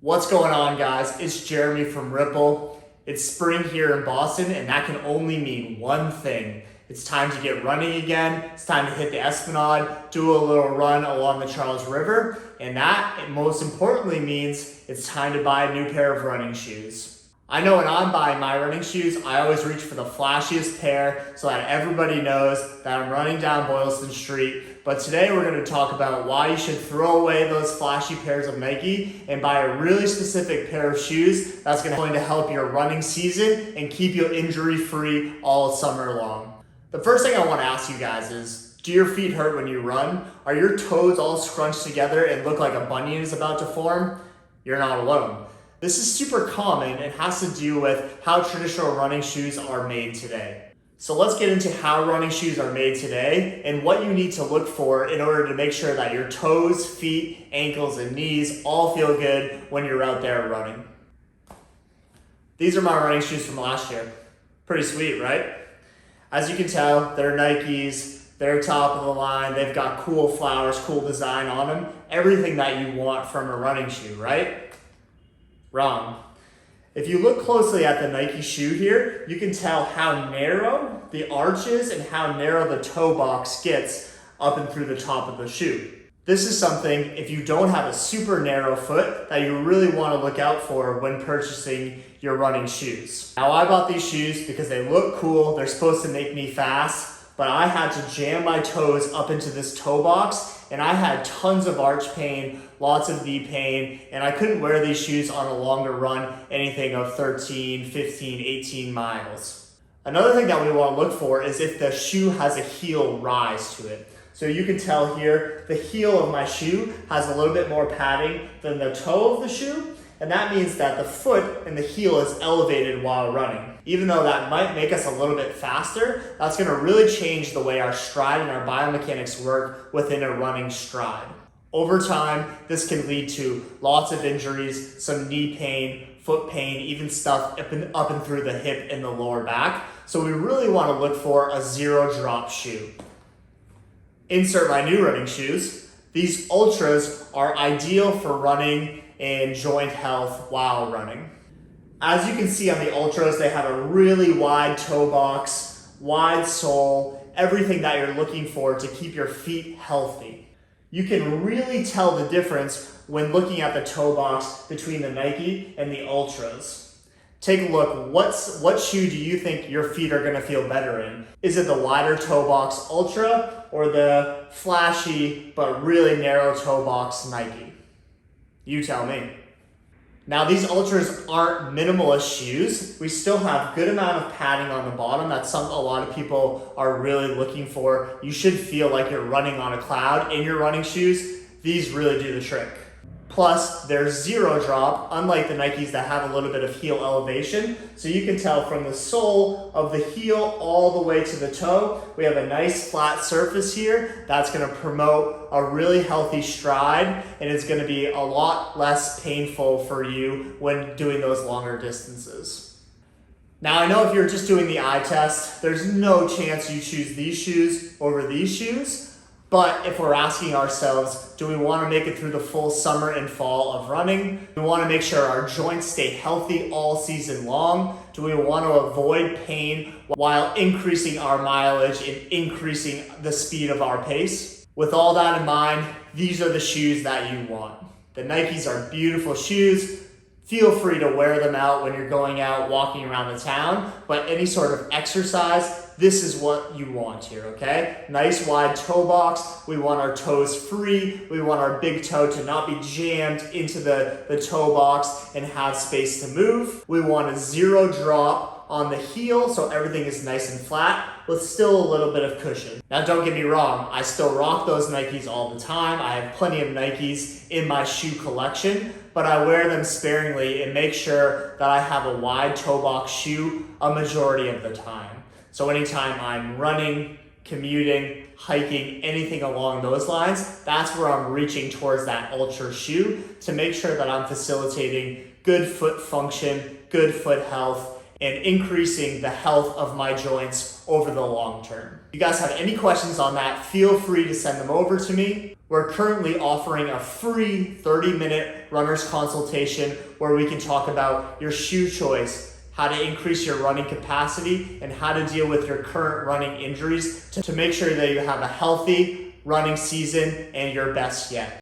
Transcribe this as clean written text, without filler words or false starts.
What's going on, guys? It's Jeremy from Ripple. It's spring here in Boston, and that can only mean one thing. It's time to get running again. It's time to hit the Esplanade, do a little run along the Charles River, and that, most importantly, means it's time to buy a new pair of running shoes. I know when I'm buying my running shoes, I always reach for the flashiest pair so that everybody knows that I'm running down Boylston Street. But today we're going to talk about why you should throw away those flashy pairs of Nike and buy a really specific pair of shoes that's going to help your running season and keep you injury-free all summer long. The first thing I want to ask you guys is, do your feet hurt when you run? Are your toes all scrunched together and look like a bunion is about to form? You're not alone. This is super common and has to do with how traditional running shoes are made today. So let's get into how running shoes are made today and what you need to look for in order to make sure that your toes, feet, ankles, and knees all feel good when you're out there running. These are my running shoes from last year. Pretty sweet, right? As you can tell, they're Nikes, they're top of the line, they've got cool flowers, cool design on them, everything that you want from a running shoe, right? Wrong. If you look closely at the Nike shoe here, you can tell how narrow the arch is and how narrow the toe box gets up and through the top of the shoe. This is something, if you don't have a super narrow foot, that you really want to look out for when purchasing your running shoes. Now, I bought these shoes because they look cool, they're supposed to make me fast, but I had to jam my toes up into this toe box and I had tons of arch pain, lots of knee pain, and I couldn't wear these shoes on a longer run, anything of 13, 15, 18 miles. Another thing that we want to look for is if the shoe has a heel rise to it. So you can tell here, the heel of my shoe has a little bit more padding than the toe of the shoe, and that means that the foot and the heel is elevated while running. Even though that might make us a little bit faster, that's going to really change the way our stride and our biomechanics work within a running stride. Over time, this can lead to lots of injuries, some knee pain, foot pain, even stuff up and through the hip and the lower back. So we really want to look for a zero drop shoe. Insert my new running shoes. These Ultras are ideal for running and joint health while running. As you can see on the Ultras, they have a really wide toe box, wide sole, everything that you're looking for to keep your feet healthy. You can really tell the difference when looking at the toe box between the Nike and the Ultras. Take a look, what shoe do you think your feet are gonna feel better in? Is it the wider toe box Ultra or the flashy but really narrow toe box Nike? You tell me. Now, these Ultras aren't minimalist shoes. We still have good amount of padding on the bottom. That's something a lot of people are really looking for. You should feel like you're running on a cloud in your running shoes. These really do the trick. Plus, they're zero drop, unlike the Nikes that have a little bit of heel elevation. So you can tell from the sole of the heel all the way to the toe, we have a nice flat surface here that's gonna promote a really healthy stride, and it's gonna be a lot less painful for you when doing those longer distances. Now, I know if you're just doing the eye test, there's no chance you choose these shoes over these shoes. But if we're asking ourselves, do we want to make it through the full summer and fall of running? Do we want to make sure our joints stay healthy all season long? Do we want to avoid pain while increasing our mileage and increasing the speed of our pace? With all that in mind, these are the shoes that you want. The Nikes are beautiful shoes. Feel free to wear them out when you're going out walking around the town, but any sort of exercise, this is what you want here, okay? Nice wide toe box. We want our toes free. We want our big toe to not be jammed into the toe box and have space to move. We want a zero drop on the heel so everything is nice and flat with still a little bit of cushion. Now, don't get me wrong, I still rock those Nikes all the time. I have plenty of Nikes in my shoe collection, but I wear them sparingly and make sure that I have a wide toe box shoe a majority of the time. So anytime I'm running, commuting, hiking, anything along those lines, that's where I'm reaching towards that Ultra shoe to make sure that I'm facilitating good foot function, good foot health, and increasing the health of my joints over the long term. If you guys have any questions on that, feel free to send them over to me. We're currently offering a free 30-minute runner's consultation where we can talk about your shoe choice, how to increase your running capacity, and how to deal with your current running injuries to make sure that you have a healthy running season and your best yet.